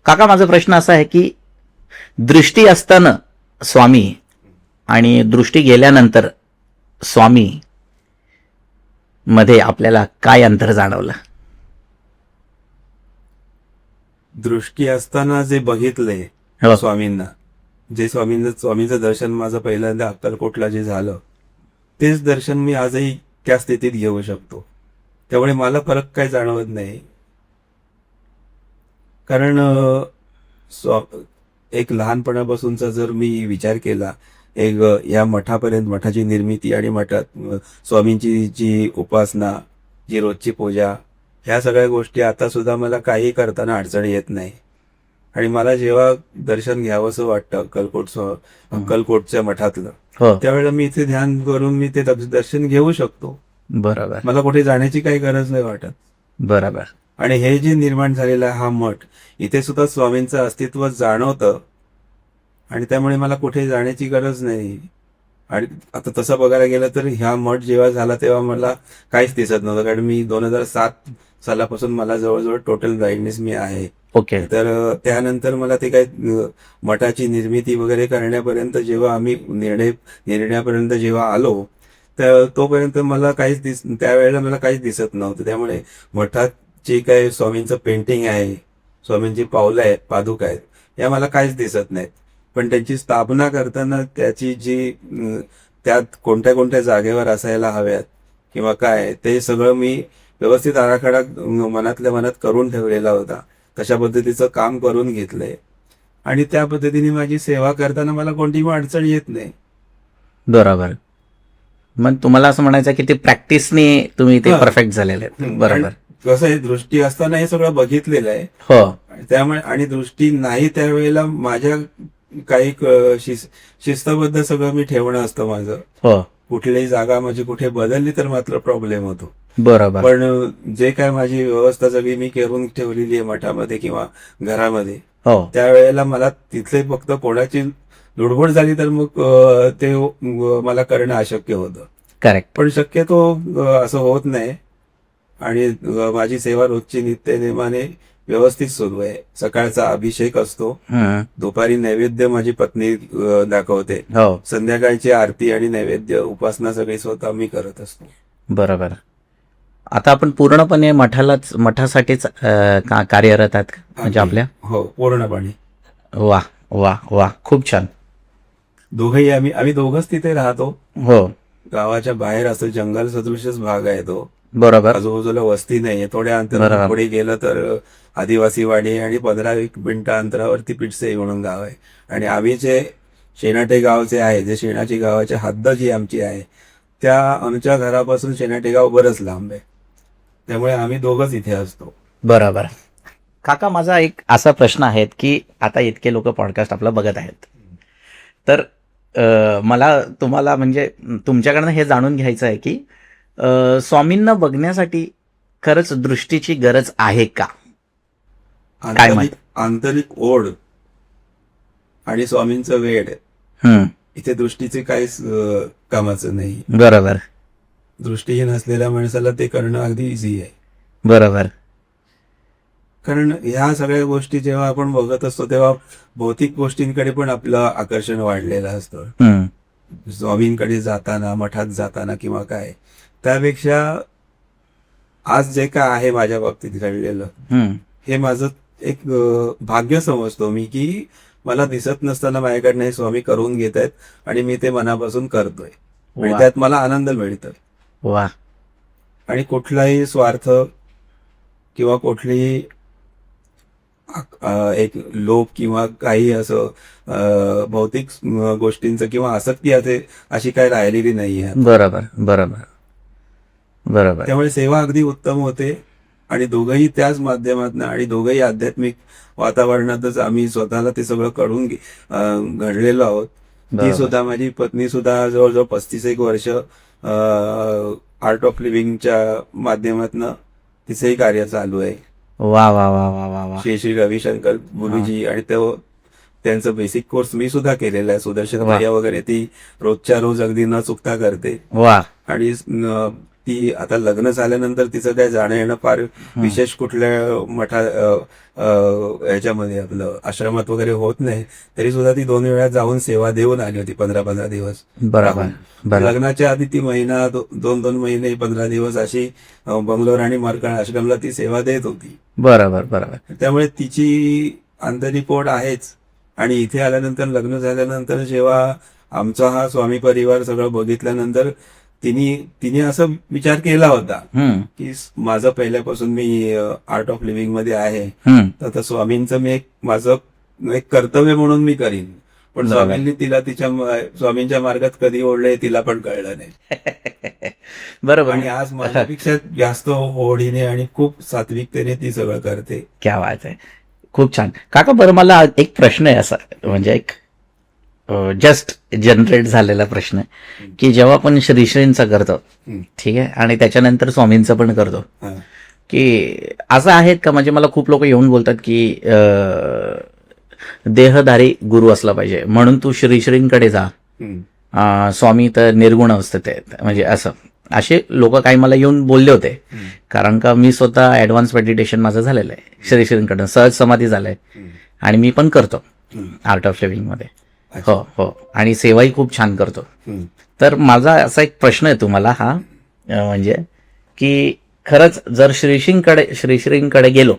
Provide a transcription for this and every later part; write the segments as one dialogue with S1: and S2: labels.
S1: काका, माझा प्रश्न असा आहे की दृष्टी असताना स्वामी आणि दृष्टी गेल्यानंतर स्वामी मध्ये आपल्याला काय अंतर जाणवलं?
S2: दृष्टी असताना जे बघितलंय
S1: हो.
S2: स्वामींना, जे स्वामींचं दर्शन माझं पहिल्यांदा अक्कलकोटला जे झालं, तेच दर्शन मी आजही त्या स्थितीत घेऊ शकतो. त्यामुळे मला फरक काही जाणवत नाही. कारण एक लहानपणापासूनचा जर मी विचार केला, या मठापर्यंत, मठाची निर्मिती आणि मठात स्वामींची जी उपासना, जी रोजची पूजा, ह्या सगळ्या गोष्टी आता सुद्धा मला काही करताना अडचण येत नाही. आणि मला जेव्हा दर्शन घ्यावंसं वाटतं अक्कलकोटच्या मठातलं,
S1: हो,
S2: त्यावेळेला मी इथे ध्यान करून मी ते दर्शन घेऊ शकतो.
S1: बरोबर
S2: मला कुठे जाण्याची काही गरज नाही वाटत.
S1: बरोबर.
S2: आणि हे जे निर्माण झालेलं आहे हा मठ, इथे सुद्धा स्वामींचं अस्तित्व जाणवतं आणि त्यामुळे मला कुठे जाण्याची गरज नाही. आणि आता तसं बघायला गेलं तर ह्या मठ जेव्हा झाला तेव्हा मला काहीच दिसत नव्हतं, कारण मी 2007 सालापासून मला जवळजवळ टोटल ब्लाइंडनेस मी आहे.
S1: ओके.
S2: तर त्यानंतर मला ते काही मठाची निर्मिती वगैरे करण्यापर्यंत, जेव्हा आम्ही निर्णयापर्यंत जेव्हा आलो, तर तोपर्यंत मला त्यावेळेला मला काहीच दिसत नव्हतं. त्यामुळे मठात जे काही स्वामींचं पेंटिंग आहे, स्वामींची पावलं आहेत, पादुका आहेत, या मला काहीच दिसत नाहीत. पण त्यांची स्थापना करताना त्याची जी त्यात कोणत्या कोणत्या जागेवर असायला हव्यात किंवा काय, ते सगळं मी व्यवस्थित आराखडा मनातल्या मनात करून ठेवलेला होता. तशा पद्धतीचं काम करून घेतलंय आणि त्या पद्धतीने माझी सेवा करताना मला कोणतीही अडचण येत नाही.
S1: बरोबर. मग तुम्हाला असं म्हणायचं की ते प्रॅक्टिसने तुम्ही ते परफेक्ट झालेले आहेत. बरोबर.
S2: कसं आहे, दृष्टी असताना हे सगळं बघितलेलं आहे.
S1: हो,
S2: त्यामुळे, आणि दृष्टी नाही त्यावेळेला माझ्या काही शिस्तबद्ध सगळं मी ठेवणं असतं माझं.
S1: हो,
S2: कुठलीही जागा माझी कुठे बदलली तर मात्र प्रॉब्लेम होतो.
S1: बरोबर.
S2: पण जे काय माझी व्यवस्था सगळी मी करून ठेवलेली आहे मठामध्ये किंवा घरामध्ये,
S1: हो,
S2: त्यावेळेला मला तिथले फक्त कोणाची लुडबुड झाली तर मग ते मला करणं अशक्य होतं.
S1: करेक्ट.
S2: पण शक्यतो असं होत नाही. आणि माझी सेवा रोजची नित्यनेमाने व्यवस्थित सुरू आहे. सकाळचा अभिषेक असतो, दुपारी नैवेद्य माझी पत्नी दाखवते,
S1: हो,
S2: संध्याकाळची आरती आणि नैवेद्य उपासना सगळी स्वतः मी करत असतो.
S1: बरोबर. आता आपण पूर्णपणे मठासाठीच कार्यरत आहात म्हणजे आपल्या?
S2: हो, पूर्णपणे.
S1: वा वा वा, खूप छान.
S2: दोघंही आम्ही दोघंच तिथे राहतो.
S1: हो,
S2: गावाच्या बाहेर असं जंगल सदृशच भाग आहे तो.
S1: बरोबर.
S2: आजूबाजूला वस्ती नाहीये. थोड्या
S1: बरोबर.
S2: अंतरावर पुढे गेलं तर आदिवासी वाडी आणि 15-20 मिनिटं अंतरावरती पिठसे म्हणून गाव आहे. आणि आम्ही जे शेनाटे गावचे आहे, जे शेणाची गावाची हद्द जी आमची आहे, त्या आमच्या घरापासून शेनाटे गाव बरंच लांब आहे. त्यामुळे आम्ही दोघंच इथे असतो.
S1: बरोबर. काका, माझा एक असा प्रश्न आहे की आता इतके लोक पॉडकास्ट आपला बघत आहेत, तर मला तुम्हाला म्हणजे तुमच्याकडनं हे जाणून घ्यायचं आहे की स्वामींना बघण्यासाठी खरंच दृष्टीची गरज आहे का? काय
S2: आंतरिक ओढ आणि स्वामींचं वेड, इथे दृष्टीचे काहीच कामाचं नाही.
S1: बरोबर.
S2: दृष्टीहीन असलेल्या माणसाला ते करणं अगदी इझी आहे.
S1: बरोबर.
S2: कारण ह्या सगळ्या गोष्टी जेव्हा आपण बघत असतो तेव्हा भौतिक गोष्टींकडे पण आपलं आकर्षण वाढलेलं असतं. स्वामींकडे जाताना, मठात जाताना किंवा काय, त्यापेक्षा आज जे काय आहे माझ्या बाबतीत घडलेलं, हे माझं एक भाग्य समजतो मी, की मला दिसत नसताना माझ्याकडनं हे स्वामी करून घेत आहेत आणि मी ते मनापासून करतोय आणि त्यात मला आनंद मिळतोय.
S1: वा.
S2: आणि कुठलाही स्वार्थ किंवा कुठलीही एक लोभ किंवा काही असं भौतिक गोष्टींचं किंवा आसक्ती अशी काही राहिलेली नाहीये.
S1: बरोबर बरोबर बरोबर.
S2: त्यामुळे सेवा अगदी उत्तम होते आणि दोघंही त्याच माध्यमातून आणि दोघंही आध्यात्मिक वातावरणातच आम्ही स्वतःला ते सगळं करून घडलेलो आहोत. ती सुद्धा, माझी पत्नी सुद्धा जवळजवळ 35 वर्ष आर्ट ऑफ लिव्हिंगच्या माध्यमातून तिचंही कार्य चालू आहे.
S1: वा वा वा वा वा वा.
S2: श्री श्री रविशंकर गुरुजी, आणि त्यांचं बेसिक कोर्स मी सुद्धा केलेला आहे. सुदर्शन क्रिया वगैरे ती रोजच्या रोज अगदी न चुकता करते.
S1: वा.
S2: आणि ती आता लग्न झाल्यानंतर तिचं काय जाणं येणं फार विशेष कुठल्या मठा याच्यामध्ये आपलं आश्रमात वगैरे होत नाही, तरी सुद्धा ती 2 वेळा जाऊन सेवा देऊन आली होती 15-15 दिवस
S1: बरोबर
S2: राहून.
S1: बरोबर
S2: लग्नाच्या आधी ती महिना 2-2 महिने 15 दिवस अशी बंगलोर आणि मार्कंड आश्रमला ती सेवा देत होती.
S1: बरोबर बरोबर
S2: त्यामुळे तिची अंतरिपोट आहेच. आणि इथे आल्यानंतर लग्न झाल्यानंतर जेव्हा आमचा हा स्वामी परिवार सगळं बघितल्यानंतर तिने असा विचार केला होता की माझं पहिल्यापासून मी आर्ट ऑफ लिव्हिंग मध्ये आहे, तर आता स्वामींचं मी माझं एक कर्तव्य म्हणून मी करीन. पण
S1: बरोबर.
S2: स्वामींनी तिला स्वामींच्या मार्गात कधी ओढले तिला पण कळलं नाही.
S1: बरोबर
S2: आणि आज माझ्यापेक्षा जास्त ओढीने आणि खूप सात्विकतेने ती सगळं करते.
S1: क्या बात आहे, खूप छान. काका बरं मला एक प्रश्न आहे असा, म्हणजे एक जस्ट जनरेट झालेला प्रश्न आहे की जेव्हा आपण श्रीश्रींचा करतो, ठीक आहे, आणि त्याच्यानंतर स्वामींचं पण करतो,
S2: हा.
S1: की असं आहेत का, म्हणजे मला खूप लोक येऊन बोलतात की देहधारी गुरु असला पाहिजे म्हणून तू श्रीश्रींकडे जा, स्वामी तर निर्गुण अवस्थेत आहेत, म्हणजे असं असे लोक काही मला येऊन बोलले होते. कारण का मी स्वतः ऍडव्हान्स मेडिटेशन माझं झालेलं आहे श्रीश्रींकडून, सहज समाधी झालंय आणि मी पण करतो आर्ट ऑफ लिव्हिंग मध्ये. हो हो, आणि सेवाही खूप छान करतो. तर माझा असा एक प्रश्न आहे तुम्हाला हा, म्हणजे की खरंच जर श्रीश्रींकडे गेलो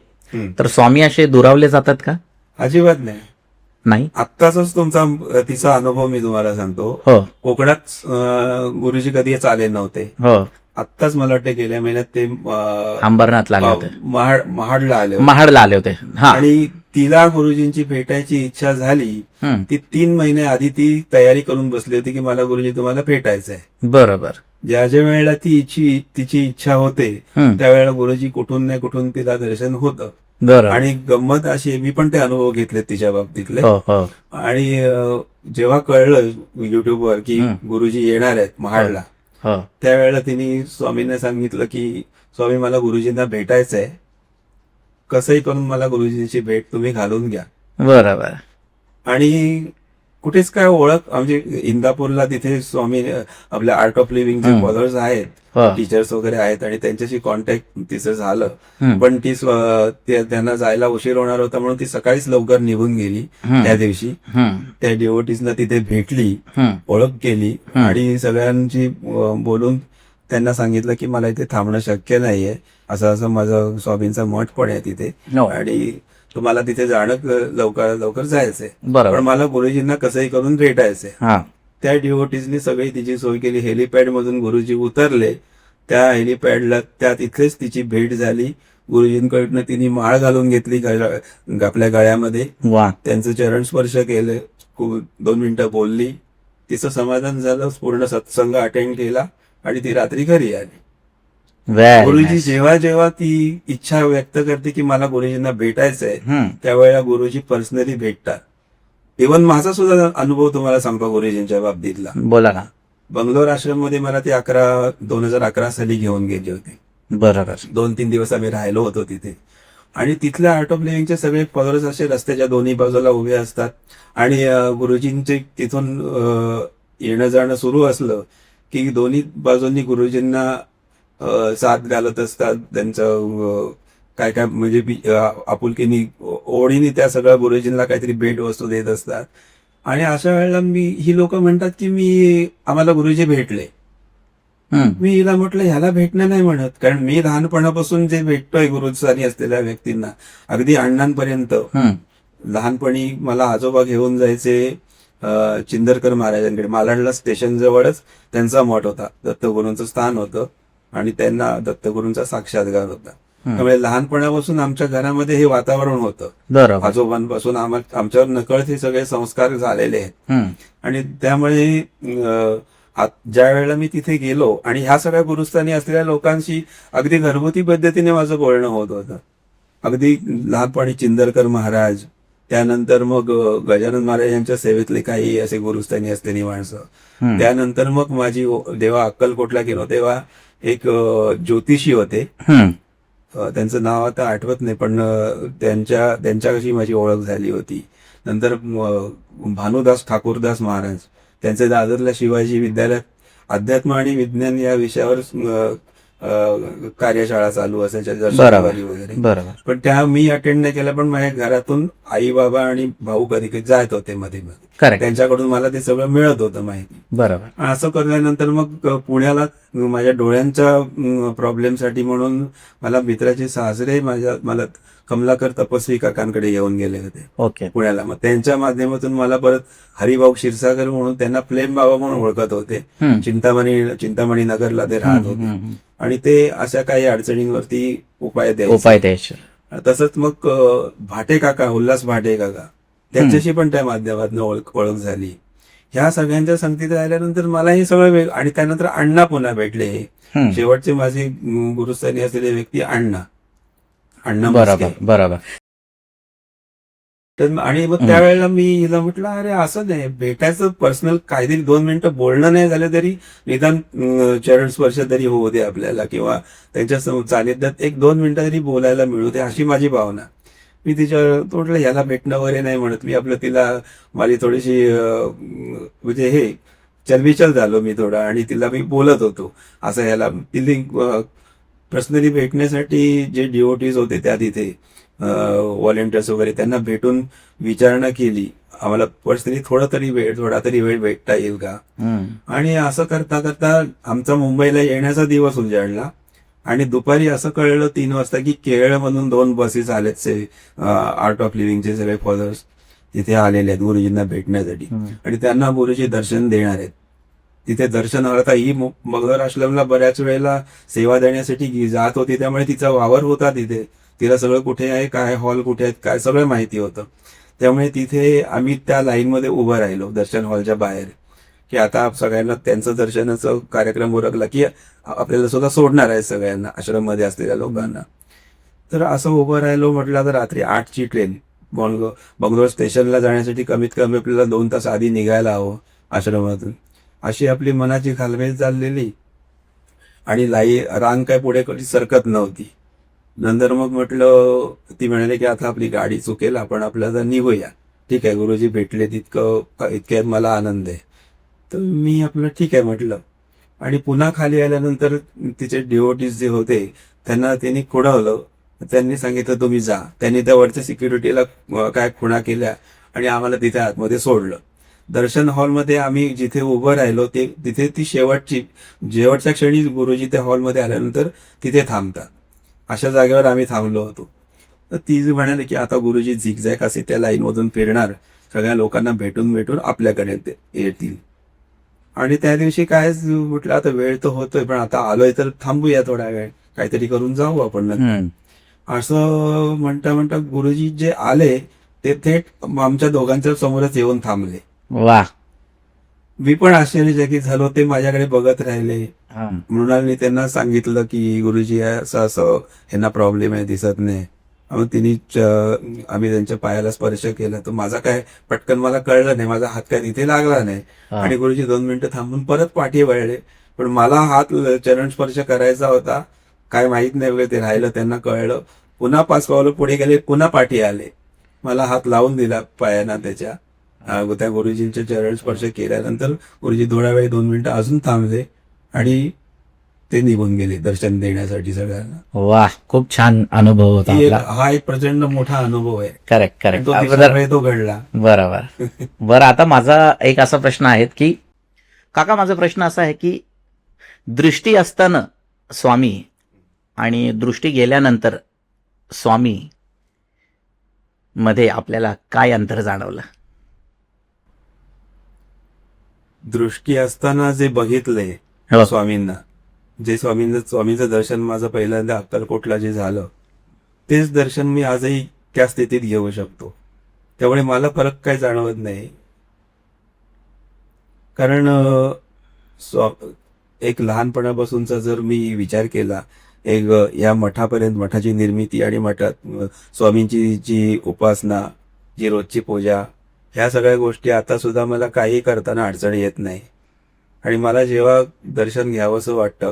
S1: तर स्वामी असे दुरावले जातात का?
S2: अजिबात नाही.
S1: नाही.
S2: आत्ताच तिचा अनुभव मी तुम्हाला सांगतो.
S1: हो
S2: कोकणात गुरुजी कधी आले नव्हते.
S1: हो,
S2: आत्ताच मला वाटतं गेल्या महिन्यात ते
S1: अंबरनाथला आले होते,
S2: महाडला आले होते.
S1: महाडला आले होते. हा,
S2: आणि तिला गुरुजींची भेटायची इच्छा झाली. ती 3 महिने आधी ती तयारी करून बसली होती की मला गुरुजी तुम्हाला भेटायचंय.
S1: बरोबर.
S2: ज्या वेळेला तिची इच्छा होते त्यावेळेला गुरुजी कुठून नाही कुठून तिला दर्शन होतं.
S1: बरोबर.
S2: आणि गंमत अशी, मी पण ते अनुभव घेतले तिच्या बाबतीतले.
S1: हो हो,
S2: आणि जेव्हा कळलं युट्यूबवर की गुरुजी येणार आहेत महाडला,
S1: हो,
S2: त्यावेळेला तिने स्वामींना सांगितलं की स्वामी मला गुरुजींना भेटायचंय, कसंही करून मला गुरुजींची भेट तुम्ही घालून घ्या.
S1: बरोबर.
S2: आणि कुठेच काय ओळख, म्हणजे इंदापूरला तिथे स्वामी आपल्या आर्ट ऑफ लिव्हिंगचे फॉलोअर्स आहेत,
S1: हो.
S2: टीचर्स वगैरे आहेत, आणि त्यांच्याशी कॉन्टॅक्ट तिचं झालं. पण त्यांना जायला उशीर होणार होता म्हणून ती सकाळीच लवकर निघून गेली. त्या दिवशी त्या डिवोटीजना तिथे भेटली, ओळख केली आणि सगळ्यांची बोलून त्यांना सांगितलं की मला इथे थांबणं शक्य नाहीये, असं माझं स्वामींचा मठ पण आहे तिथे आणि तुम्हाला तिथे जाणं लवकर जायचंय, पण मला गुरुजींना कसंही करून भेटायचंय. त्या डिवोटीजनी सगळी तिची सोय केली. हेलिपॅड मधून गुरुजी उतरले, त्या हेलिपॅडला त्या तिथेच तिची भेट झाली. गुरुजींकडनं तिने माळ घालून घेतली आपल्या गळ्यामध्ये, त्यांचं चरण स्पर्श केले, 2 मिनिटं बोलली, तिचं समाधान झालं, पूर्ण सत्संग अटेंड केला आणि ती रात्री घरी आली. गुरुजी जेव्हा जेव्हा ती इच्छा व्यक्त करते की मला गुरुजींना भेटायचंय, त्यावेळेला गुरुजी पर्सनली भेटतात. इव्हन माझा सुद्धा अनुभव तुम्हाला सांगतो गुरुजींच्या बाबतीतला.
S1: बोला ना.
S2: बंगलोर आश्रम मध्ये मला ते 2011 साली घेऊन गेले होते.
S1: बरोबर.
S2: 2-3 दिवस आम्ही राहिलो होतो तिथे. आणि तिथल्या आर्ट ऑफ लिव्हिंगचे सगळे फॉलोअर्स असे रस्त्याच्या दोन्ही बाजूला उभे असतात आणि गुरुजींचे तिथून येणं जाणं सुरू असलं की दोन्ही बाजूंनी गुरुजींना साथ घालत असतात. त्यांचं काय काय म्हणजे आपुलकीनी ओढीने त्या सगळ्या गुरुजींना काहीतरी भेट वस्तू देत असतात. आणि अशा वेळेला ही लोक म्हणतात की आम्हाला गुरुजी भेटले. मी हिला म्हटलं ह्याला भेटणं नाही म्हणत, कारण मी लहानपणापासून जे भेटतोय गुरुस्थानी असलेल्या व्यक्तींना, अगदी अण्णांपर्यंत, लहानपणी मला आजोबा घेऊन जायचे चिंदरकर महाराजांकडे. मालाडला स्टेशन जवळच त्यांचा मठ होता, दत्तगुरूंचं स्थान होतं आणि त्यांना दत्तगुरूंचा साक्षात्कार होता. त्यामुळे लहानपणापासून आमच्या घरामध्ये हे वातावरण होतं. आजोबांपासून आमच्यावर नकळत हे सगळे संस्कार झालेले आहेत. आणि त्यामुळे ज्या वेळेला मी तिथे गेलो आणि ह्या सगळ्या गुरुस्थानी असलेल्या लोकांशी अगदी घरगुती पद्धतीने माझं बोलणं होत होतं. अगदी लहानपणी चिंदरकर महाराज, त्यानंतर मग गजानन महाराज यांच्या सेवेतले काही असे गुरुस्थानी असलेली माणसं, त्यानंतर मग माझी जेव्हा अक्कलकोटला गेलो तेव्हा एक ज्योतिषी होते, त्यांचं नाव आता आठवत नाही, पण त्यांच्याशी माझी ओळख झाली होती. नंतर भानुदास ठाकूरदास महाराज, त्यांचे दादरला शिवाजी विद्यालयात अध्यात्म आणि विज्ञान या विषयावर कार्यशाळा चालू असायच्या
S1: बरोबर
S2: दर्शनवारी वगैरे.
S1: बरोबर.
S2: पण त्या मी अटेंड नाही केल्या, पण माझ्या घरातून आई बाबा आणि भाऊ कधी कधी जात होते मध्ये मध्ये.
S1: करेक्ट.
S2: त्यांच्याकडून मला ते सगळं मिळत होतं माहिती.
S1: बरोबर.
S2: असं करल्यानंतर मग पुण्याला माझ्या डोळ्यांच्या प्रॉब्लेमसाठी म्हणून मला मित्राचे सासरे मला कमलाकर तपस्वी काकांकडे येऊन गेले होते
S1: ओके.
S2: पुण्याला. मग त्यांच्या माध्यमातून मला परत हरिभाऊ क्षीरसागर म्हणून, त्यांना प्रेम बाबा म्हणून ओळखत होते,
S1: हम्म.
S2: चिंतामणी नगरला ते राहत होते.
S1: हम्म.
S2: आणि ते अशा काही अडचणींवरती उपाय
S1: उपाय द्यायचे.
S2: तसंच मग भाटे काका, उल्हास भाटे काका, त्यांच्याशी पण त्या माध्यमातून ओळख झाली. ह्या सगळ्यांच्या संगतीत राहिल्यानंतर मला हे सगळं आणि त्यानंतर अण्णा पुन्हा भेटले.
S1: हम्म.
S2: शेवटचे माझे गुरुस्थानी असलेले व्यक्ती अण्णा
S1: बरोबर
S2: मस्के.
S1: बरोबर.
S2: तर आणि मग त्यावेळेला मी हिला म्हटलं, अरे असं नाही, भेटायचं पर्सनल काहीतरी 2 मिनिटं बोलणं नाही झालं तरी निदान चरण स्पर्श तरी होऊ दे आपल्याला, किंवा त्यांच्या सानिध्यात 1-2 मिनिटं तरी बोलायला मिळू दे, अशी माझी भावना. मी तिच्यावर म्हटलं ह्याला भेटणं वगैरे नाही म्हणत मी, आपलं तिला माझी थोडीशी म्हणजे हे चलबिचल झालो मी थोडा, आणि तिला मी बोलत होतो असं ह्याला. तिला पर्सनली भेटण्यासाठी जे डिओटीज होते त्या तिथे व्हॉलेंटियर्स वगैरे, त्यांना भेटून विचारणा केली, आम्हाला पर्सनली थोडा तरी वेळ भेटता येईल का. आणि असं करता करता आमचा मुंबईला येण्याचा दिवस उजाडला. आणि दुपारी असं कळलं 3 वाजता की केरळमधून 2 बसेस आलेत, आर्ट ऑफ लिव्हिंगचे सगळे फॉलोअर्स तिथे आलेले आहेत गुरुजींना भेटण्यासाठी, आणि त्यांना गुरुजी दर्शन देणार आहेत. तिथे दर्शन आता ही मगर आश्रमला बऱ्याच वेळेला सेवा देण्यासाठी जात होती, त्यामुळे तिचा वावर होता तिथे, तिला सगळं कुठे आहे, काय हॉल कुठे आहेत, काय सगळं माहिती होतं. त्यामुळे तिथे आम्ही त्या लाईनमध्ये उभं राहिलो दर्शन हॉलच्या बाहेर, की आता सगळ्यांना त्यांचं दर्शनाचा कार्यक्रम उरकला की आपल्याला सुद्धा सोडणार आहे सगळ्यांना, आश्रममध्ये असलेल्या लोकांना. तर असं उभं राहिलो. म्हटलं आता रात्री 8ची ट्रेन, बंगलोर स्टेशनला जाण्यासाठी कमीत कमी आपल्याला 2 तास आधी निघायला हवं आश्रमातून. अशी आपली मनाची घालमेल चाललेली, आणि रांग काय पुढे कधी सरकत नव्हती. नंतर मग म्हटलं, ती म्हणाले की आता आपली गाडी चुकेल, आपण आपल्याला निघूया. ठीक आहे, गुरुजी भेटले इतक्यात मला आनंद आहे. तर मी आपलं ठीक आहे म्हटलं. आणि पुन्हा खाली आल्यानंतर तिचे डिओटीज जे होते त्यांनी खुणावलं. त्यांनी सांगितलं तुम्ही जा. त्यांनी त्या वरच्या सिक्युरिटीला काय खुणा केल्या आणि आम्हाला तिथे आतमध्ये सोडलं. दर्शन हॉलमध्ये आम्ही जिथे उभं राहिलो तिथे ती शेवटच्या क्षणी गुरुजी त्या हॉलमध्ये आल्यानंतर तिथे थांबतात, अशा जागेवर आम्ही थांबलो होतो. तर ती म्हणाले की आता गुरुजी झिगझॅग असे त्या लाईनमधून फिरणार, सगळ्या लोकांना भेटून आपल्याकडे येतील. आणि त्या दिवशी काय म्हटलं, आता वेळ तर होतोय, पण आता आलोय तर थांबूया थोडा वेळ, काहीतरी करून जाऊ आपण. असं म्हणता गुरुजी जे आले ते थेट आमच्या दोघांच्या समोरच येऊन थांबले.
S1: वा.
S2: मी पण आश्चर्यचकित झालो. ते माझ्याकडे बघत राहिले. मृणाल मी त्यांना सांगितलं की गुरुजी असं ह्यांना प्रॉब्लेम आहे, दिसत नाही. मग आम्ही त्यांच्या पायाला स्पर्श केला. तर माझा काय पटकन मला कळलं नाही, माझा हात काय तिथे लागला नाही. आणि गुरुजी 2 मिनिटं थांबून परत पाठी वळले. पण मला हात चरण स्पर्श करायचा होता, काय माहित नाही वगैरे, ते राहिलं. त्यांना कळलं. पुन्हा 5 पावलं पुढे गेले, पुन्हा पाठी आले. मला हात लावून दिला पायांना त्या गुरुजींचे चरण स्पर्श केल्यानंतर गुरुजी थोडा वेळ 2 मिनिटं अजून थांबले आणि ते निघून गेले दर्शन देण्यासाठी सगळ्यांना.
S1: वा, खूप छान अनुभव होता.
S2: हा एक प्रचंड मोठा अनुभव आहे.
S1: करेक्ट.
S2: तो घडला.
S1: बरोबर. आता माझा एक असा प्रश्न आहे की काका, माझा प्रश्न असा आहे की दृष्टी असताना स्वामी आणि दृष्टी गेल्यानंतर स्वामी मध्ये आपल्याला काय अंतर जाणवलं?
S2: दृष्टी असताना जे बघितलंय स्वामींना, स्वामींचं दर्शन माझं पहिल्यांदा अक्कलकोटला जे झालं, तेच दर्शन मी आजही त्या स्थितीत घेऊ शकतो. त्यामुळे मला फरक काय जाणवत नाही. कारण एक लहानपणापासूनचा जर मी विचार केला, या मठापर्यंत, मठाची निर्मिती आणि मठात स्वामींची जी उपासना, जी रोजची पूजा, ह्या सगळ्या गोष्टी आता सुद्धा मला काही करताना अडचणी येत नाही. आणि मला जेव्हा दर्शन घ्यावंसं वाटतं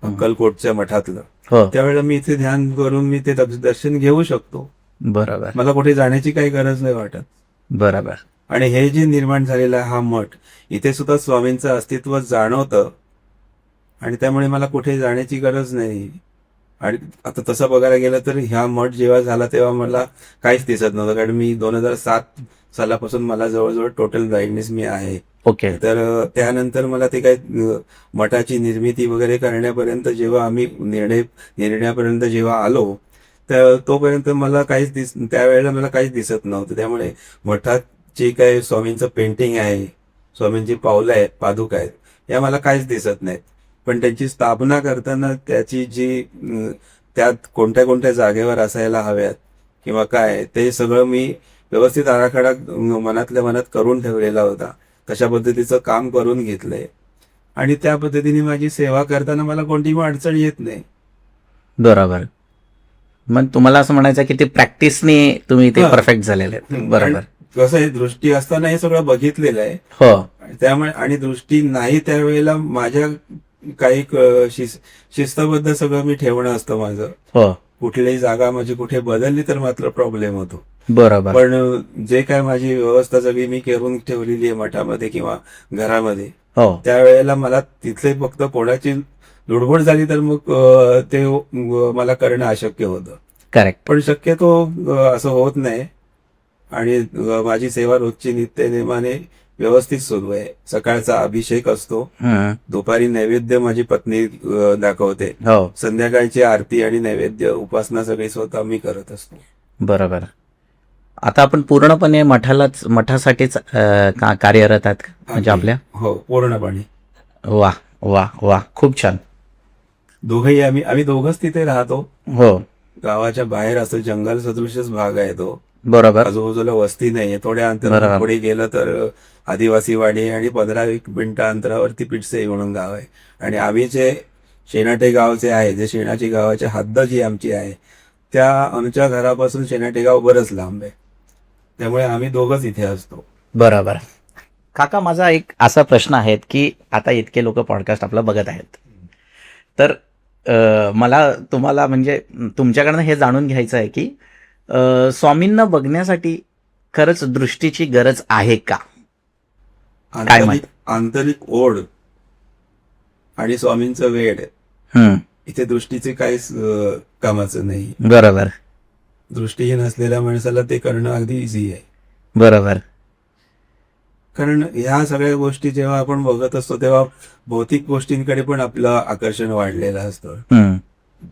S2: अक्कलकोटच्या मठातलं, त्यावेळेला मी इथे ध्यान करून मी ते दर्शन घेऊ शकतो.
S1: बरोबर.
S2: मला कुठे जाण्याची काही गरज नाही वाटत.
S1: बरोबर.
S2: आणि हे जे निर्माण झालेला हा मठ, इथे सुद्धा स्वामींचं अस्तित्व जाणवतं. आणि त्यामुळे मला कुठे जाण्याची गरज नाही. आणि आता तसं बघायला गेलं तर ह्या मठ जेव्हा झाला तेव्हा मला काहीच दिसत नव्हतं, कारण मी 2007 सालापासून मला जवळजवळ टोटल ब्लाइंडनेस मी आहे.
S1: ओके.
S2: तर त्यानंतर मला ते काही मठाची निर्मिती वगैरे करण्यापर्यंत जेव्हा आम्ही निर्णयापर्यंत जेव्हा आलो, तर तोपर्यंत मला त्यावेळेला मला काहीच दिसत नव्हतं. त्यामुळे मठात जे काही स्वामींचं पेंटिंग आहे, स्वामींची पावलं आहेत, पादुका आहेत, या मला काहीच दिसत नाहीत. पण त्यांची स्थापना करताना त्याची जी त्यात कोणत्या कोणत्या जागेवर असायला हव्यात किंवा काय, ते सगळं मी व्यवस्थित आराखडा मनातल्या मनात करून ठेवलेला होता. तशा पद्धतीचं काम करून घेतलंय आणि त्या पद्धतीने माझी सेवा करताना मला कोणतीही अडचण येत नाही.
S1: बरोबर. मग तुम्हाला असं म्हणायचं की ते प्रॅक्टिसने तुम्ही ते
S2: हा.
S1: परफेक्ट झालेले आहेत. बरोबर.
S2: आणि कसं आहे, दृष्टी असताना हे सगळं बघितलेलं आहे.
S1: हो.
S2: त्यामुळे आणि दृष्टी नाही त्यावेळेला माझ्या काही शिस्तबद्ध सगळं मी ठेवणं असतं माझं.
S1: हो.
S2: कुठलीही जागा माझी कुठे बदलली तर मात्र प्रॉब्लेम होतो.
S1: बरोबर.
S2: पण जे काय माझी व्यवस्था सगळी मी करून ठेवलेली आहे मठामध्ये किंवा घरामध्ये,
S1: हो.
S2: त्यावेळेला मला तिथले फक्त कोणाची लुडबुड झाली तर मग ते मला करणं अशक्य होतं.
S1: करेक्ट.
S2: पण शक्यतो असं होत नाही. आणि माझी सेवा रोजची नित्यनेमाने व्यवस्थित सुरू आहे. सकाळचा अभिषेक असतो, दुपारी नैवेद्य माझी पत्नी दाखवते,
S1: हो.
S2: संध्याकाळची आरती आणि नैवेद्य उपासना सगळी स्वतः मी करत असतो.
S1: बरोबर. आता आपण पूर्णपणे मठासाठीच कार्यरत आहात का? म्हणजे आपल्या?
S2: हो, पूर्णपणे.
S1: वा वा वा, खूप छान.
S2: दोघंही आम्ही दोघंच तिथे राहतो.
S1: हो.
S2: गावाच्या बाहेर असं जंगल सदृशच भाग आहे तो.
S1: बरोबर.
S2: आजूबाजूला वस्ती नाहीये. थोड्या अंतरावर
S1: बरोबर.
S2: पुढे गेलं तर आदिवासी वाडी आहे आणि 15-1 मिनिटं अंतरावरती पिटसे म्हणून गाव आहे. आणि आम्ही जे शेनाटे गावचे आहे, जे शेणाची गावाची हद्द जी आमची आहे, त्या आमच्या घरापासून शेनाटे गाव बरंच लांब आहे. त्यामुळे आम्ही दोघंच इथे असतो.
S1: बरोबर. काका, माझा एक असा प्रश्न आहे की आता इतके लोक पॉडकास्ट आपला बघत आहेत, तर मला तुम्हाला म्हणजे तुमच्याकडनं हे जाणून घ्यायचं आहे की स्वामींना बघण्यासाठी खरंच दृष्टीची गरज आहे का? काय मत?
S2: आंतरिक ओढ आणि स्वामींचं वेड, इथे दृष्टीचे काहीच कामाचं नाही.
S1: बरोबर.
S2: दृष्टीहीन असलेल्या माणसाला ते करणं अगदी इझी आहे.
S1: बरोबर.
S2: कारण ह्या सगळ्या गोष्टी जेव्हा आपण बघत असतो तेव्हा भौतिक गोष्टींकडे पण आपलं आकर्षण वाढलेलं असतं.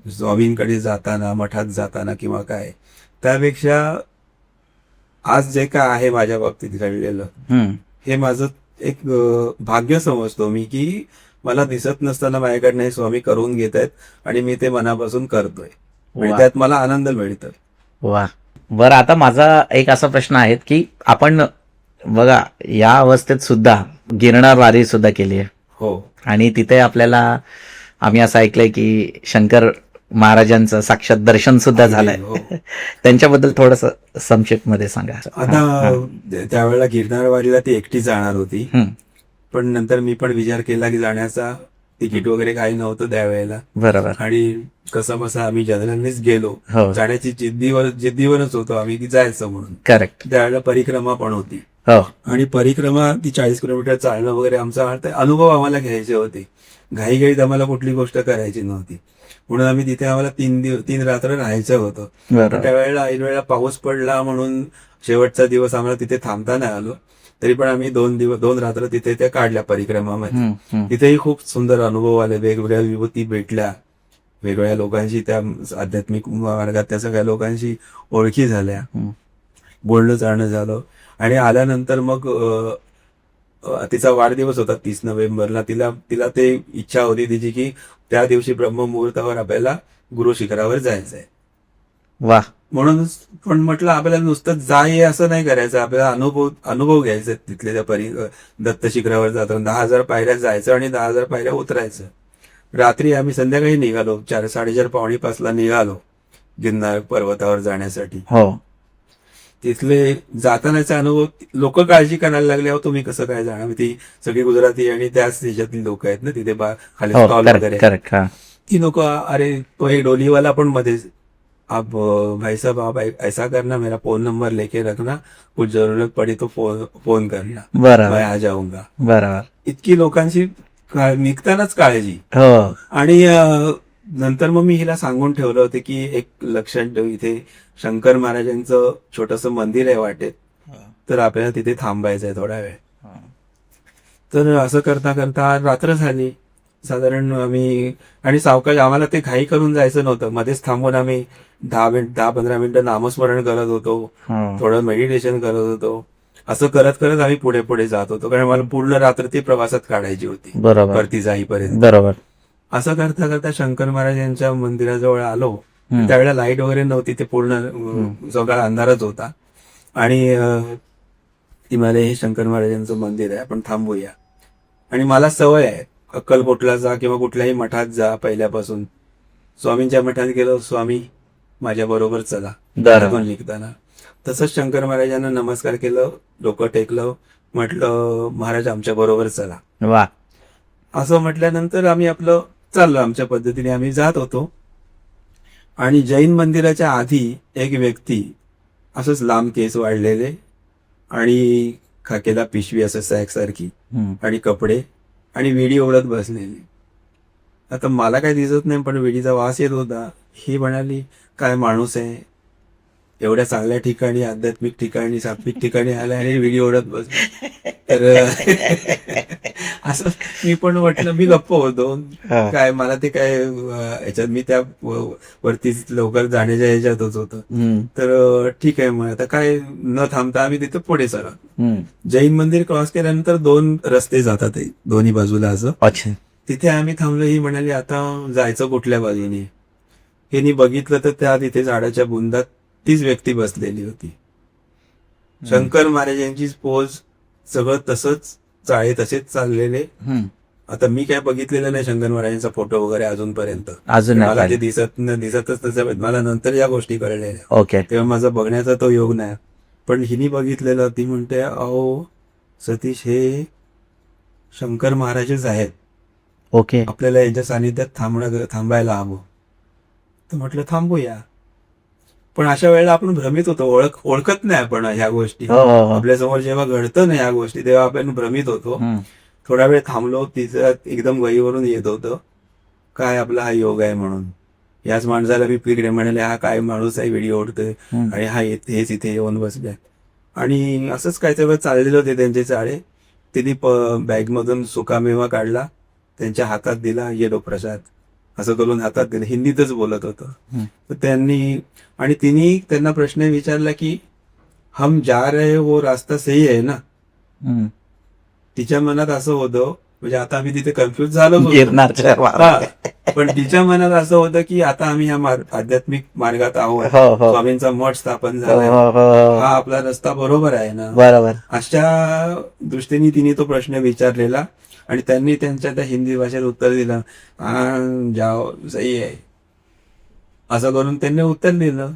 S2: स्वामींकडे जाताना, मठात जाताना किंवा काय, त्यापेक्षा आज जे काय आहे माझ्या बाबतीत घडलेलं, हे माझं एक भाग्य समजतो मी, की मला दिसत नसताना माझ्याकडनं हे स्वामी करून घेत आहेत आणि मी ते मनापासून करतोय आणि
S1: वा.
S2: त्यात मला आनंद मिळतो.
S1: वा. बरं, आता माझा एक असा प्रश्न आहे की आपण बघा या अवस्थेत सुद्धा गिरणार वारी सुद्धा केली आहे.
S2: हो.
S1: आणि तिथे आपल्याला आम्ही असं ऐकलंय की शंकर महाराजांचं साक्षात दर्शन सुद्धा झालंय.
S2: हो.
S1: त्यांच्याबद्दल थोडस संक्षिप्त मध्ये सांगा.
S2: आता त्यावेळेला गिरनार वारीला ती एकटी जाणार होती, पण नंतर मी पण विचार केला की जाण्याचा, तिकीट वगैरे काही नव्हतं त्यावेळेला.
S1: बरोबर.
S2: आणि कसं बसा आम्ही जनरलनेच गेलो.
S1: हो.
S2: जाण्याची जिद्दीवरच होतो आम्ही की जायचं म्हणून.
S1: करेक्ट.
S2: त्यावेळेला परिक्रमा पण होती.
S1: हो.
S2: आणि परिक्रमा ती 40 किलोमीटर चालणं वगैरे आमचा अनुभव आम्हाला घ्यायचे होते. घाईघाईत आम्हाला कुठली गोष्ट करायची नव्हती, म्हणून आम्ही तिथे आम्हाला 3 रात्र राहायचं होतं.
S1: बरोबर.
S2: त्यावेळेला ऐन वेळेला पाऊस पडला म्हणून शेवटचा दिवस आम्हाला तिथे थांबता नाही आलो. तरी पण आम्ही 2 रात्र तिथे त्या काढल्या परिक्रमामध्ये. तिथेही खूप सुंदर अनुभव आले, वेगवेगळ्या विभूती भेटल्या, वेगवेगळ्या लोकांशी, त्या आध्यात्मिक मार्गात त्या सगळ्या लोकांशी ओळखी झाल्या, बोलणं चालणं झालं. आणि आल्यानंतर मग तिचा वाढदिवस होता 30 नोव्हेंबरला. तिला ते इच्छा होती तिची की त्या दिवशी ब्रह्ममुहूर्तावर आपल्याला गुरु शिखरावर जायचंय.
S1: वा.
S2: म्हणून पण म्हटलं आपल्याला नुसतं जाय असं नाही करायचं, आपल्याला अनुभव घ्यायचे तिथले त्या दत्त शिखरावर जाताना. 10,000 पायऱ्या जायचं आणि 10,000 पायऱ्या उतरायचं. रात्री आम्ही संध्याकाळी निघालो, 4:30 पावणे 5ला निघालो गिरनार पर्वतावर जाण्यासाठी.
S1: हो.
S2: तिथले जातानाचा अनुभव, लोक काळजी करायला लागले, अहो तुम्ही कसं काय जाणार, ती सगळी गुजराती आणि त्याच देशातली लोक आहेत ना तिथे खाली स्टॉल वगैरे.
S1: करेक्ट.
S2: ती लोक, अरे तो एक डोलीवाला पण मध्ये, आप भाई साहब आप ऐसा करना, मेरा फोन नंबर लेके रखना, कुछ जरूरत पड़ी तो फोन करना,
S1: बरोबर.
S2: मैं आ जाऊंगा.
S1: बरोबर.
S2: इतकी लोकांशी निघतानाच काळजी.
S1: हो.
S2: आणि नंतर मग मी हिला सांगून ठेवलं होतं की एक लक्षात ठेव, इथे शंकर महाराजांचं छोटंसं मंदिर आहे वाटेत, तर आपल्याला तिथे थांबायचं आहे थोडा वेळ. तर असं करता करता रात्र झाली साधारण. आम्ही आणि सावकाश, आम्हाला ते घाई करून जायचं नव्हतं. मध्येच थांबून आम्ही 10-15 मिनिटं नामस्मरण करत होतो,
S1: हो.
S2: थोडं मेडिटेशन करत होतो. असं करत करत आम्ही पुढे पुढे जात होतो, कारण मला पूर्ण रात्र ती प्रवासात काढायची होती
S1: बरोबर
S2: वरती जाईपर्यंत.
S1: बरोबर.
S2: असं करता करता शंकर महाराजांच्या मंदिराजवळ आलो.
S1: हम्म.
S2: त्यावेळेला लाईट वगैरे नव्हती, ते पूर्ण सगळा अंधारच होता. आणि ती म्हणाले, हे शंकर महाराजांचं मंदिर आहे, आपण थांबूया. आणि मला सवय आहे, अक्कलकोटला जा किंवा कुठल्याही मठात जा पहिल्यापासून. स्वामींच्या मठात गेलो, स्वामी माझ्या बरोबर चला,
S1: बरोबर.
S2: निघताना. तसंच शंकर महाराजांना नमस्कार केलं, डोकं टेकलं, म्हटलं महाराज आमच्या बरोबर चला.
S1: वा.
S2: असं म्हटल्यानंतर आम्ही आपलं चाललो, आमच्या पद्धतीने आम्ही जात होतो. आणि जैन मंदिराच्या आधी एक व्यक्ती, असंच लांब केस वाढलेले आणि खाकेला पिशवी असं सॅक सारखी आणि कपडे आणि विडी ओढत बसलेली. आता मला काही दिसत नाही, पण विडीचा वास येत होता. ही म्हणाली, काय माणूस आहे, एवढ्या चांगल्या ठिकाणी, आध्यात्मिक ठिकाणी, सात्विक ठिकाणी आला आणि विडी ओढत बसला. तर असं मी पण म्हटलं, मी गप्प होतो. काय मला ते काय याच्यात, मी त्या वरती लवकर जाण्याच्या ह्याच्यातच होतं. तर ठीक आहे, मग आता काय न थांबता आम्ही तिथे पुढे चला. जैन मंदिर क्रॉस केल्यानंतर 2 रस्ते जातात दोन्ही बाजूला असं.
S1: अच्छा.
S2: तिथे आम्ही थांबलो. ही म्हणाली, आता जायचं कुठल्या बाजूने. हिने बघितलं तर त्या तिथे झाडाच्या बुंदात तीच व्यक्ती बसलेली होती. शंकर महाराजांची पोज, सगळं तसंच, चाळे तसेच चाललेले. आता मी काय बघितलेलं नाही शंकर महाराजांचा फोटो वगैरे अजूनपर्यंत,
S1: अजून नाही
S2: मला ते
S1: पाहिलं.
S2: दिसतच तसं. मला नंतर या गोष्टी कळलेल्या,
S1: ओके.
S2: तेव्हा माझा बघण्याचा तो योग नाही. पण हिनी बघितलेलं. ती म्हणते, अहो सतीश, हे शंकर महाराजच आहेत,
S1: ओके.
S2: आपल्याला यांच्या सानिध्यात थांबायला हवं. तर म्हटलं थांबूया. पण अशा वेळेला आपण भ्रमित होतो, ओळखत नाही आपण ह्या गोष्टी.
S1: हो, हो, हो.
S2: आपल्यासमोर जेव्हा घडतं ना ह्या गोष्टी, तेव्हा आपण भ्रमित होतो. थोडा वेळ थांबलो, तिचं एकदम गहीवरून येत होतं, काय आपला हा योग आहे म्हणून. याच माणसाला मी पिकडे म्हणाले, हा काय माणूस आहे, विडी ओढतोय आणि हा हेच इथे येऊन बसलाय. आणि असंच काय वेळ चाललेलं होते त्यांचे चाळे. तिने बॅगमधून सुकामेवा काढला, त्यांच्या हातात दिला, येलो प्रसाद असं करून हातात दिलं. हिंदीतच बोलत होतं. तर तिने त्यांना प्रश्न विचारला की, हम जा रहे वो रास्ता सही आहे ना. तिच्या मनात असं होतं, म्हणजे आता आम्ही तिथे कन्फ्युज झालो होतो. पण तिच्या मनात असं होतं की आता आम्ही या आध्यात्मिक मार्गात आहोत, स्वामींचा मठ स्थापन झालाय, हा आपला रस्ता बरोबर आहे ना.
S1: बरोबर.
S2: अशा दृष्टीने तिने तो प्रश्न विचारलेला. आणि त्यांनी त्यांच्या त्या हिंदी भाषेत उत्तर दिलं, हा जाओ सही आहे, असं करून त्यांनी उत्तर दिलं.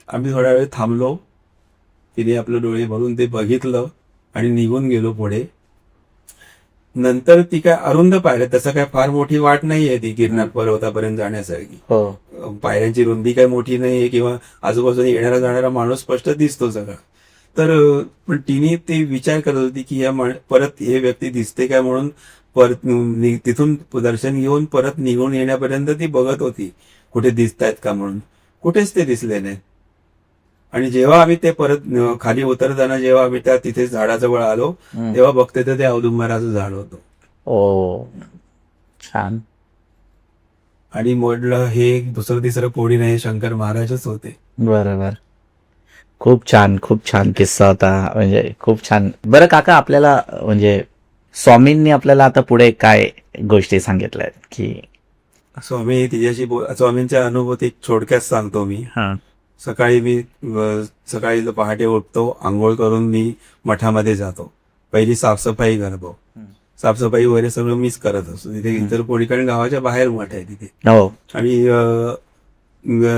S2: आम्ही थोडा वेळ थांबलो. तिने आपलं डोळे भरून ते बघितलं आणि निघून गेलो पुढे. नंतर ती काय अरुंद पायऱ्या, तसं काय फार मोठी वाट नाहीये ती गिरनार पर्वतापर्यंत जाण्यासारखी. पायऱ्यांची रुंदी काय मोठी नाहीये किंवा आजूबाजूने येणारा जाणारा माणूस स्पष्ट दिसतो सगळा. तर पण तिने ते विचार करत होती की परत हे व्यक्ती दिसते काय म्हणून. परत तिथून दर्शन घेऊन परत निघून येण्यापर्यंत ती बघत होती कुठे दिसतायत का म्हणून. कुठेच ते दिसले नाहीत. आणि जेव्हा आम्ही ते परत खाली उतरताना जेव्हा आम्ही त्या तिथे झाडाजवळ आलो, तेव्हा बघते तर ते औदुंबराचं झाड होतं.
S1: ओ, छान.
S2: आणि म्हटलं हे दुसरं तिसरं कोणी नाही, शंकर महाराजच होते.
S1: बरोबर. खूप छान, खूप छान किस्सा होता. म्हणजे खूप छान. बरं काका, आपल्याला म्हणजे स्वामींनी आपल्याला आता पुढे काय गोष्टी सांगितल्या की.
S2: स्वामी तिच्याशी स्वामींच्या अनुभूती थोडक्यात सांगतो मी. सकाळी पहाटे उठतो, आंघोळ करून मी मठामध्ये जातो. पहिली साफसफाई करतो. साफसफाई वगैरे सगळं मीच करत असतो तिथे. इतर कोणी, कारण गावाच्या बाहेर मठ आहे तिथे. आणि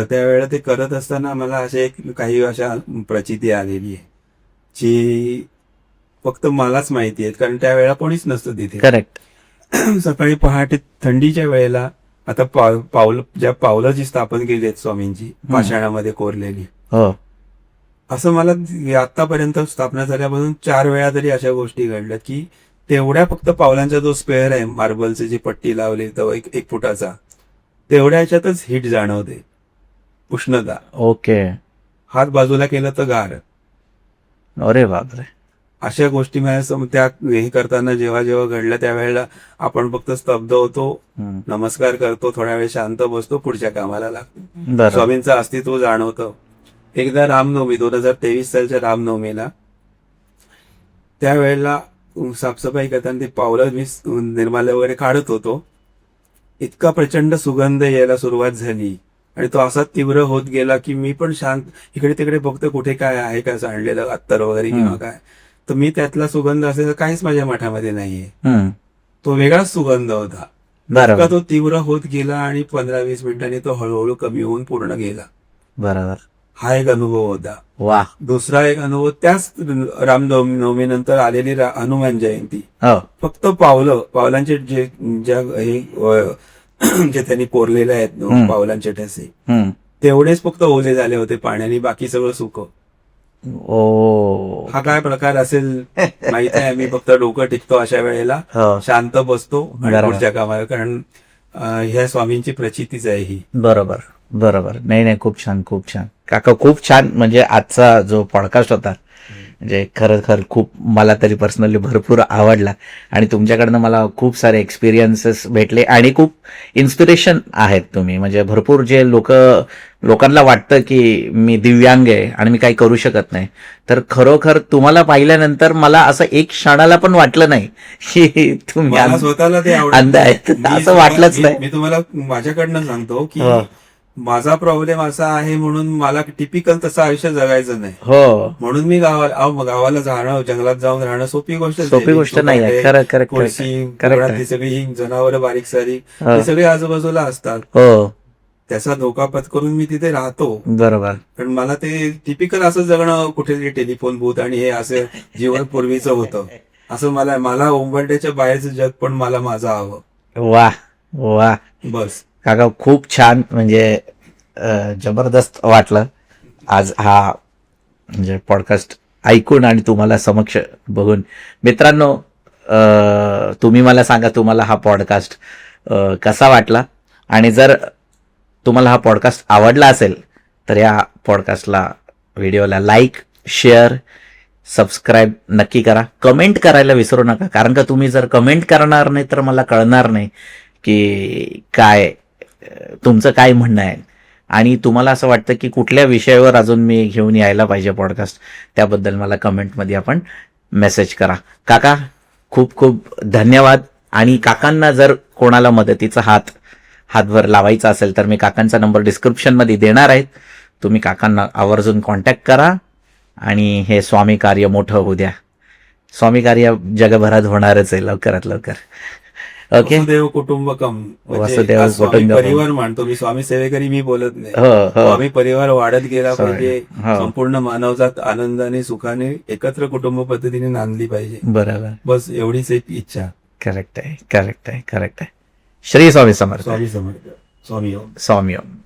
S2: त्यावेळेला ते करत असताना मला असे काही अशा प्रचिती आलेली आहे जी फक्त मलाच माहिती आहेत, कारण त्यावेळेला कोणीच नसतं तिथे.
S1: करेक्ट.
S2: सकाळी पहाटे थंडीच्या वेळेला, आता पावलं जी स्थापन केली आहेत स्वामींची पाषाणामध्ये कोरलेली, असं मला आतापर्यंत स्थापना झाल्यापासून 4 वेळा तरी अशा गोष्टी घडल्यात की तेवढ्या फक्त पावलांचा जो स्क्वेअर आहे मार्बलची जी पट्टी लावली तर एक फुटाचा, तेवढ्या ह्याच्यातच हीट जाणवते, उष्णता.
S1: ओके.
S2: हात बाजूला केलं तर गार.
S1: अरे बापरे.
S2: अशा गोष्टी त्या हे करताना जेव्हा जेव्हा घडल्या त्यावेळेला आपण फक्त स्तब्ध होतो,
S1: हम्म.
S2: नमस्कार करतो, थोड्या वेळ शांत बसतो, पुढच्या कामाला लागतो.
S1: बरं.
S2: स्वामींचं अस्तित्व जाणवतं. एकदा रामनवमी 2023 सालच्या रामनवमीला त्यावेळेला साफसफाई करताना ते पावलं मी निर्माल्य वगैरे काढत होतो. इतका प्रचंड सुगंध यायला सुरुवात झाली आणि तो असा तीव्र होत गेला की मी पण शांत इकडे तिकडे बघतो कुठे काय आहे का सांडलेलं अत्तर वगैरे किंवा काय. तर मी त्यातला सुगंध असेल काहीच माझ्या मठामध्ये नाहीये.
S1: हम्म.
S2: तो वेगळाच सुगंध होता.
S1: बरोबर.
S2: इतका तो तीव्र होत गेला आणि 15-20 मिनिटांनी तो हळूहळू कमी होऊन पूर्ण गेला.
S1: बरोबर.
S2: हा एक अनुभव होता.
S1: वा.
S2: दुसरा एक अनुभव त्याच रामनवमीनंतर आलेली हनुमान जयंती.
S1: हो.
S2: फक्त पावलांचे जे त्यांनी कोरलेले आहेत पावलांचे ठसे,
S1: हम्म.
S2: तेवढेच फक्त ओले झाले होते पाण्याने, बाकी सगळं सुकं.
S1: ओ.
S2: हा काय प्रकार असेल माहित आहे. मी फक्त डोकं टिकतो अशा वेळेला,
S1: हो.
S2: शांत बसतो आणि
S1: बरोबर.
S2: पुढच्या कामाला, कारण ह्या स्वामींची प्रचितीच आहे ही.
S1: बरोबर. बरोबर. नाही, खूप छान, खूप छान काका, खूप छान. म्हणजे आजचा जो पॉडकास्ट होता म्हणजे खरं खूप मला तरी पर्सनली भरपूर आवडला आणि तुमच्याकडनं मला खूप सारे एक्सपिरियन्सेस भेटले आणि खूप इन्स्पिरेशन आहेत तुम्ही. म्हणजे भरपूर जे लोकांना वाटतं की मी दिव्यांग आहे आणि मी काही करू शकत नाही, तर खरोखर तुम्हाला पाहिल्यानंतर मला असं एक क्षणाला पण वाटलं नाही की तुम्ही
S2: मला स्वतःला ते
S1: अंध आहेत, असं वाटलंच नाही.
S2: मी तुम्हाला माझ्याकडनं सांगतो की
S1: हो.
S2: माझा प्रॉब्लेम असा आहे म्हणून मला टिपिकल तसं आयुष्य जगायचं नाही.
S1: हो.
S2: म्हणून मी गावाला जाणं, जंगलात जाऊन राहणं सोपी गोष्ट
S1: सोपी गोष्ट नाही आहे. खरं
S2: कोळशी,
S1: करेक्ट.
S2: सगळी ही जनावरं बारीक सारीक
S1: हो.
S2: हे सगळे आजूबाजूला असतात.
S1: हो.
S2: त्याचा धोका पत्करून मी तिथे राहतो.
S1: बरोबर.
S2: कारण मला ते टिपिकल असं जगणं, कुठेतरी टेलिफोन बूथ आणि हे असं जीवन पूर्वीचं होतं. असं मला उंबरठ्याच्या बाहेरचं जग पण मला माझं हवं.
S1: वा. वा.
S2: बस
S1: काका, खूप छान. म्हणजे जबरदस्त वाटलं आज हा म्हणजे पॉडकास्ट ऐकून आणि तुम्हाला समक्ष बघून. मित्रांनो, तुम्ही मला सांगा तुम्हाला हा पॉडकास्ट कसा वाटला, आणि जर तुम्हाला हा पॉडकास्ट आवडला असेल तर या पॉडकास्टला, व्हिडिओला लाईक, शेअर, सबस्क्राईब नक्की करा. कमेंट करायला विसरू नका, कारण का तुम्ही जर कमेंट करणार नाही तर मला कळणार नाही की काय तुमचं काय म्हणणं आहे, आणि तुम्हाला असं वाटतं की कुठल्या विषयावर अजून मी घेऊन यायला पाहिजे पॉडकास्ट, त्याबद्दल मला कमेंटमध्ये आपण मेसेज करा. काका, खूप खूप धन्यवाद. आणि काकांना जर कोणाला मदतीचा हातभर लावायचा असेल तर मी काकांचा नंबर डिस्क्रिप्शनमध्ये देणार आहे. तुम्ही काकांना आवर्जून कॉन्टॅक्ट करा आणि हे स्वामी कार्य मोठं होऊ द्या. स्वामी कार्य जगभरात होणारच आहे लवकरात लवकर. ओके.
S2: वसुदेव कुटुंबकम, म्हणजे
S1: वसुदेव
S2: आज स्वामी
S1: कुटुंबकम.
S2: परिवार मानतो मी. स्वामी सेवेकरी मी बोलत नाही.
S1: हो. हो.
S2: स्वामी परिवार वाढत गेला पाहिजे.
S1: हो.
S2: संपूर्ण मानवजात आनंदाने, सुखाने, एकत्र कुटुंब पद्धतीने नांदली पाहिजे.
S1: बरोबर.
S2: बस एवढीच एक इच्छा.
S1: करेक्ट आहे. श्री स्वामी समर्थ.
S2: स्वामी समर्थ. स्वामी ओम.
S1: स्वामी ओम.